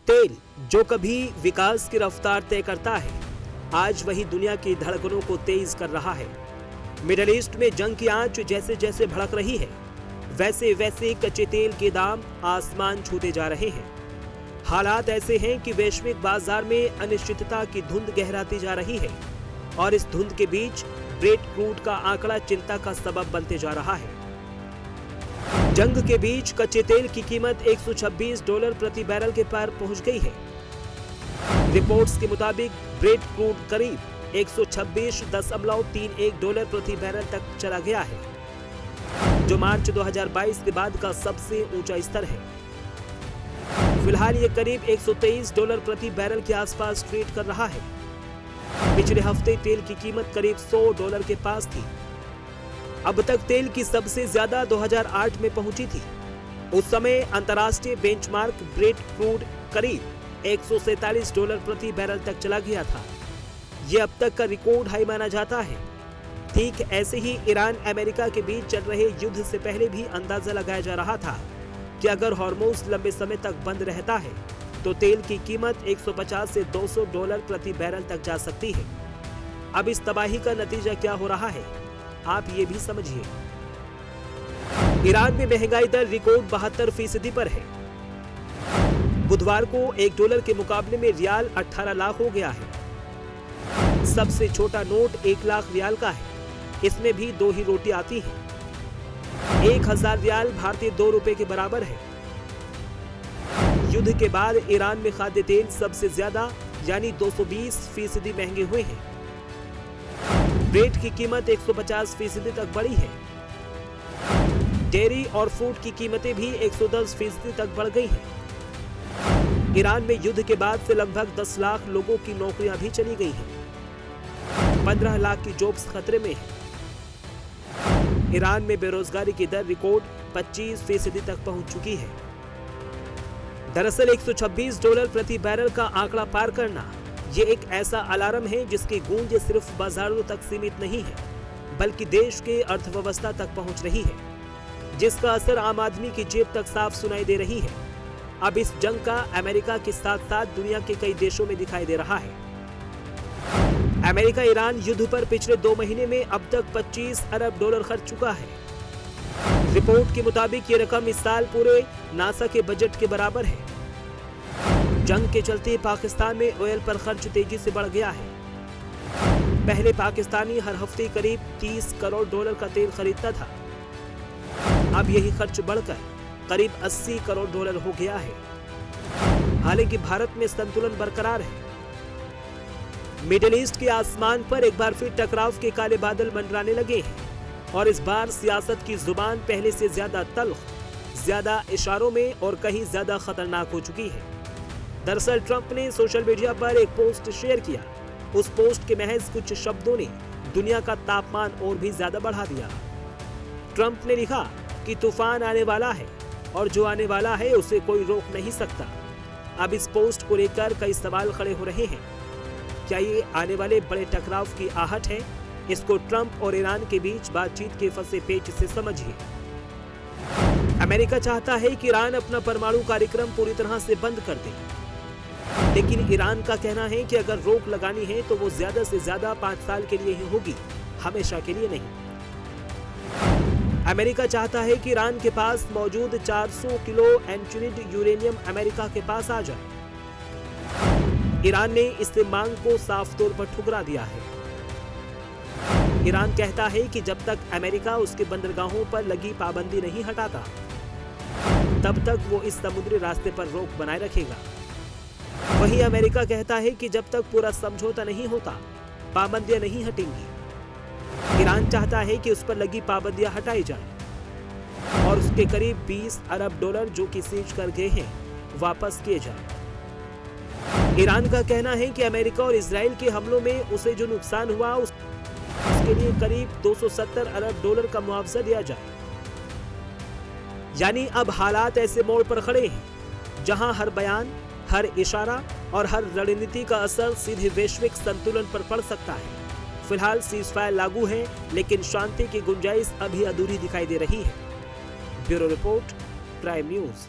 तेल जो कभी विकास की रफ्तार तय करता है, आज वही दुनिया की धड़कनों को तेज कर रहा है। मिडिल ईस्ट में जंग की आंच जैसे जैसे भड़क रही है, वैसे वैसे कच्चे तेल के दाम आसमान छूते जा रहे हैं। हालात ऐसे हैं कि वैश्विक बाजार में अनिश्चितता की धुंध गहराती जा रही है और इस धुंध के बीच ब्रेंट क्रूड का आंकड़ा चिंता का सबब बनते जा रहा है। जंग के बीच कच्चे तेल की कीमत $126 प्रति बैरल के पार पहुंच गई है। रिपोर्ट्स के मुताबिक ब्रेंट क्रूड करीब $126.31 प्रति बैरल तक चला गया है, जो मार्च 2022 के बाद का सबसे ऊंचा स्तर है। फिलहाल ये करीब $123 प्रति बैरल के आसपास ट्रेड कर रहा है। पिछले हफ्ते तेल की कीमत करीब $100 के पास थी। अब तक तेल की सबसे ज्यादा 2008 में पहुंची थी। उस समय अंतर्राष्ट्रीय बेंचमार्क ब्रेंट क्रूड करीब $147 प्रति बैरल तक चला गया था। यह अब तक का रिकॉर्ड हाई माना जाता है। ठीक ऐसे ही ईरान अमेरिका के बीच चल रहे युद्ध से पहले भी अंदाजा लगाया जा रहा था कि अगर हॉर्मोज लंबे समय तक बंद रहता है तो तेल की कीमत $150 से $200 प्रति बैरल तक जा सकती है। अब इस तबाही का नतीजा क्या हो रहा है, आप ये भी समझिए। ईरान में महंगाई दर रिकॉर्ड 72% पर है। बुधवार को $1 के मुकाबले में रियाल 18 लाख हो गया है। सबसे छोटा नोट 1 लाख रियाल का है। इसमें भी 2 ही रोटी आती है। 1000 रियाल भारतीय ₹2 के बराबर है। युद्ध के बाद ईरान में खाद्य तेल सबसे ज्यादा यानी 220% महंगे हुए हैं। ब्रेंट की कीमत 150% तक बढ़ी है। डेयरी और फ्रूट की कीमतें भी 110% तक बढ़ गई हैं। ईरान में युद्ध के बाद से लगभग 10 लाख लोगों की नौकरियां भी चली गई हैं। 15 लाख की जॉब्स खतरे में हैं। ईरान में बेरोजगारी की दर रिकॉर्ड 25% तक पहुंच चुकी है। दरअसल $126 प्रति बैरल का आंकड़ा पार करना ये एक ऐसा अलार्म है जिसकी गूंज सिर्फ बाजारों तक सीमित नहीं है, बल्कि देश के अर्थव्यवस्था तक पहुंच रही है, जिसका असर आम आदमी की जेब तक साफ सुनाई दे रही है। अब इस जंग का अमेरिका के साथ साथ दुनिया के कई देशों में दिखाई दे रहा है। अमेरिका ईरान युद्ध पर पिछले 2 महीने में अब तक $25 अरब खर्च चुका है। रिपोर्ट के मुताबिक ये रकम इस साल पूरे नासा के बजट के बराबर है। जंग के चलते पाकिस्तान में ऑयल पर खर्च तेजी से बढ़ गया है। पहले पाकिस्तानी हर हफ्ते करीब $30 करोड़ का तेल खरीदता था। अब यही खर्च बढ़कर करीब $80 करोड़ हो गया है। हालांकि भारत में संतुलन बरकरार है। मिडिल ईस्ट के आसमान पर एक बार फिर टकराव के काले बादल मंडराने लगे हैं और इस बार सियासत की जुबान पहले से ज्यादा तल्ख, ज्यादा इशारों में और कहीं ज्यादा खतरनाक हो चुकी है। दरअसल ट्रंप ने सोशल मीडिया पर एक पोस्ट शेयर किया। उस पोस्ट के महज कुछ शब्दों ने दुनिया का तापमान और भी ज्यादा बढ़ा दिया। ट्रंप ने लिखा कि तूफान आने वाला है और जो आने वाला है उसे कोई रोक नहीं सकता। अब इस पोस्ट को लेकर कई सवाल खड़े हो रहे हैं। क्या ये आने वाले बड़े टकराव की आहट है? इसको ट्रंप और ईरान के बीच बातचीत के फंसे पेच से समझिए। अमेरिका चाहता है कि ईरान अपना परमाणु कार्यक्रम पूरी तरह से बंद कर दे, लेकिन ईरान का कहना है कि अगर रोक लगानी है तो वो ज्यादा से ज्यादा 5 साल के लिए ही होगी, हमेशा के लिए नहीं। अमेरिका चाहता है कि ईरान के पास मौजूद 400 किलो एंटिनिड यूरेनियम अमेरिका के पास आ जाए। ईरान ने इस मांग को साफ तौर पर ठुकरा दिया है। ईरान कहता है कि जब तक अमेरिका उसके बंदरगाहों पर लगी पाबंदी नहीं हटाता, तब तक वो इस समुद्री रास्ते पर रोक बनाए रखेगा। वहीं अमेरिका कहता है कि जब तक पूरा समझौता नहीं होता, पाबंदियां नहीं हटेंगी। ईरान चाहता है कि उस पर लगी पाबंदियां हटाई जाएं और उसके करीब $20 अरब जो कि सीज कर गए हैं वापस किए जाएं। ईरान का कहना है कि अमेरिका और इजराइल के हमलों में उसे जो नुकसान हुआ उसके लिए करीब $270 अरब का मुआवजा दिया जाए। यानी अब हालात ऐसे मोड़ पर खड़े हैं जहां हर बयान, हर इशारा और हर रणनीति का असर सीधे वैश्विक संतुलन पर पड़ सकता है। फिलहाल सीजफायर लागू है, लेकिन शांति की गुंजाइश अभी अधूरी दिखाई दे रही है। Bureau report, prime news.